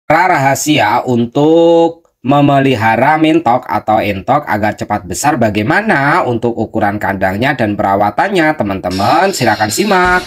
Rahasia untuk memelihara mintok atau entok agar cepat besar bagaimana untuk ukuran kandangnya dan perawatannya, teman-teman silakan simak.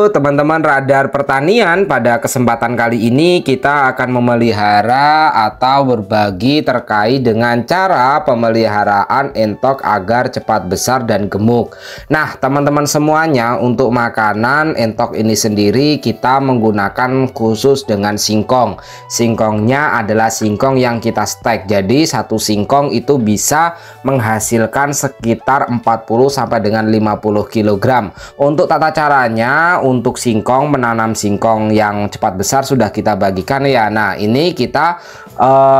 Teman-teman radar pertanian, pada kesempatan kali ini kita akan memelihara atau berbagi terkait dengan cara pemeliharaan entok agar cepat besar dan gemuk. Nah teman-teman semuanya, untuk makanan entok ini sendiri kita menggunakan khusus dengan singkong. Singkongnya adalah singkong yang kita stek, jadi satu singkong itu bisa menghasilkan sekitar 40 sampai dengan 50 kg. Untuk tata caranya, untuk singkong, menanam singkong yang cepat besar sudah kita bagikan ya. Nah ini kita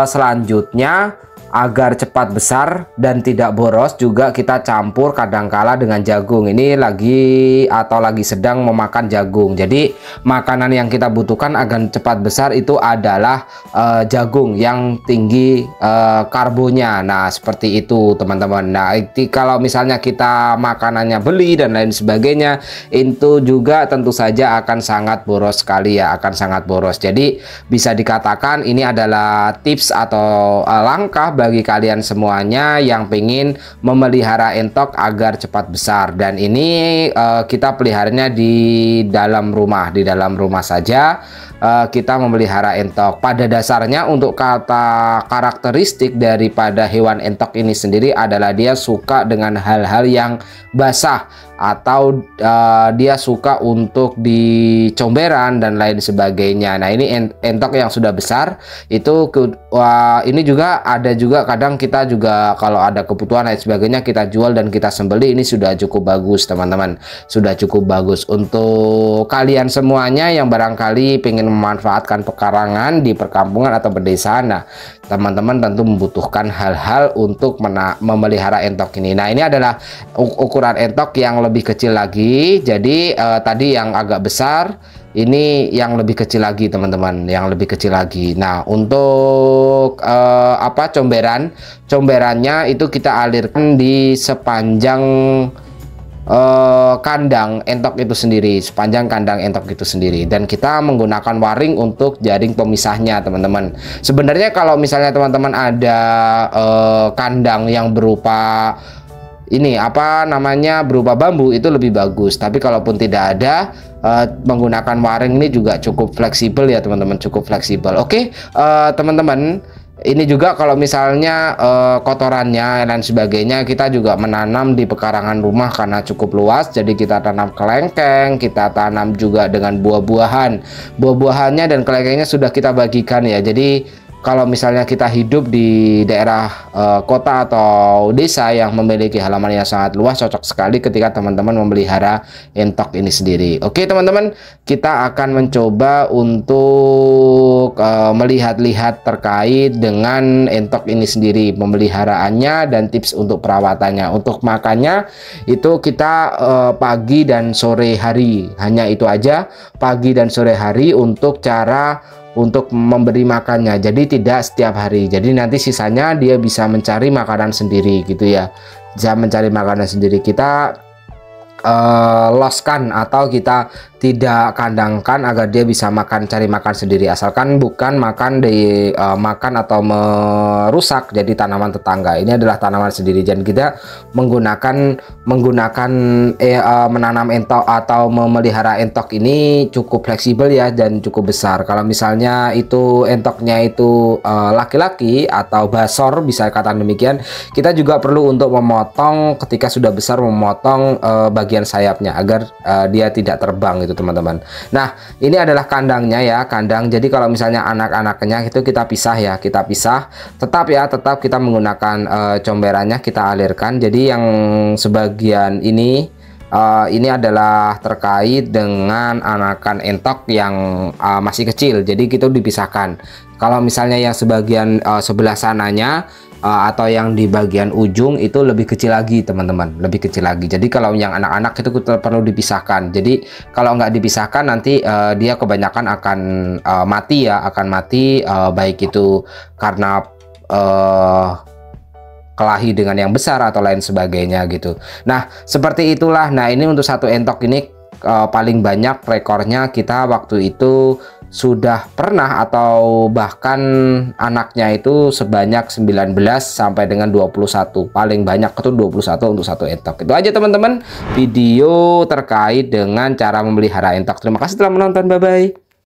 selanjutnya agar cepat besar dan tidak boros juga kita campur kadangkala dengan jagung. Ini lagi sedang memakan jagung. Jadi makanan yang kita butuhkan agar cepat besar itu adalah jagung yang tinggi karbonya. Nah seperti itu teman-teman. Nah kalau misalnya kita makanannya beli dan lain sebagainya, itu juga tentu saja akan sangat boros sekali ya, akan sangat boros. Jadi bisa dikatakan ini adalah tips atau langkah bagi kalian semuanya yang pengen memelihara entok agar cepat besar. Dan ini kita peliharanya di dalam rumah saja. Kita memelihara entok. Pada dasarnya untuk kata karakteristik daripada hewan entok ini sendiri adalah dia suka dengan hal-hal yang basah, atau dia suka untuk di comberan dan lain sebagainya. Nah ini entok yang sudah besar itu ini juga ada juga kadang kita juga kalau ada kebutuhan lain sebagainya kita jual dan kita sembelih. Ini sudah cukup bagus teman-teman, sudah cukup bagus untuk kalian semuanya yang barangkali pengen memanfaatkan pekarangan di perkampungan atau pedesaan. Nah teman-teman tentu membutuhkan hal-hal untuk memelihara entok ini. Nah ini adalah ukuran entok yang lebih kecil lagi. Jadi tadi yang agak besar, ini yang lebih kecil lagi teman-teman, yang lebih kecil lagi. Nah untuk comberannya itu kita alirkan di sepanjang kandang entok itu sendiri, sepanjang kandang entok itu sendiri, dan kita menggunakan waring untuk jaring pemisahnya teman-teman. Sebenarnya kalau misalnya teman-teman ada kandang yang berupa ini berupa bambu, itu lebih bagus. Tapi kalaupun tidak ada, menggunakan waring ini juga cukup fleksibel ya teman-teman, cukup fleksibel. Oke teman-teman, ini juga kalau misalnya kotorannya dan sebagainya kita juga menanam di pekarangan rumah karena cukup luas. Jadi kita tanam kelengkeng, kita tanam juga dengan buah-buahannya dan kelengkengnya sudah kita bagikan ya. Jadi kalau misalnya kita hidup di daerah kota atau desa yang memiliki halaman yang sangat luas, cocok sekali ketika teman-teman memelihara entok ini sendiri. Oke teman-teman, kita akan mencoba untuk melihat-lihat terkait dengan entok ini sendiri, pemeliharaannya dan tips untuk perawatannya. Untuk makannya itu kita pagi dan sore hari, hanya itu aja, pagi dan sore hari untuk cara untuk memberi makannya. Jadi tidak setiap hari, jadi nanti sisanya dia bisa mencari makanan sendiri gitu ya, bisa mencari makanan sendiri. Kita loskan atau kita tidak kandangkan agar dia bisa cari makan sendiri, asalkan bukan makan atau merusak jadi tanaman tetangga. Ini adalah tanaman sendiri, dan kita menggunakan menanam entok atau memelihara entok ini cukup fleksibel ya, dan cukup besar. Kalau misalnya itu entoknya itu laki-laki atau basor, bisa kata demikian, kita juga perlu untuk memotong ketika sudah besar, memotong bagian sayapnya agar dia tidak terbang gitu teman-teman. Nah ini adalah kandangnya ya, kandang. Jadi kalau misalnya anak-anaknya itu kita pisah ya, kita pisah. Tetap kita menggunakan comberannya kita alirkan. Jadi yang sebagian ini adalah terkait dengan anakan entok yang masih kecil, jadi kita dipisahkan. Kalau misalnya yang sebagian sebelah sananya atau yang di bagian ujung itu lebih kecil lagi teman-teman, lebih kecil lagi. Jadi kalau yang anak-anak itu perlu dipisahkan. Jadi kalau nggak dipisahkan nanti dia kebanyakan akan mati ya, akan mati, baik itu karena kelahi dengan yang besar atau lain sebagainya gitu. Nah, seperti itulah. Nah, ini untuk satu entok ini paling banyak rekornya kita waktu itu sudah pernah, atau bahkan anaknya itu sebanyak 19 sampai dengan 21. Paling banyak itu 21 untuk satu entok. Itu aja teman-teman video terkait dengan cara memelihara entok. Terima kasih telah menonton. Bye bye.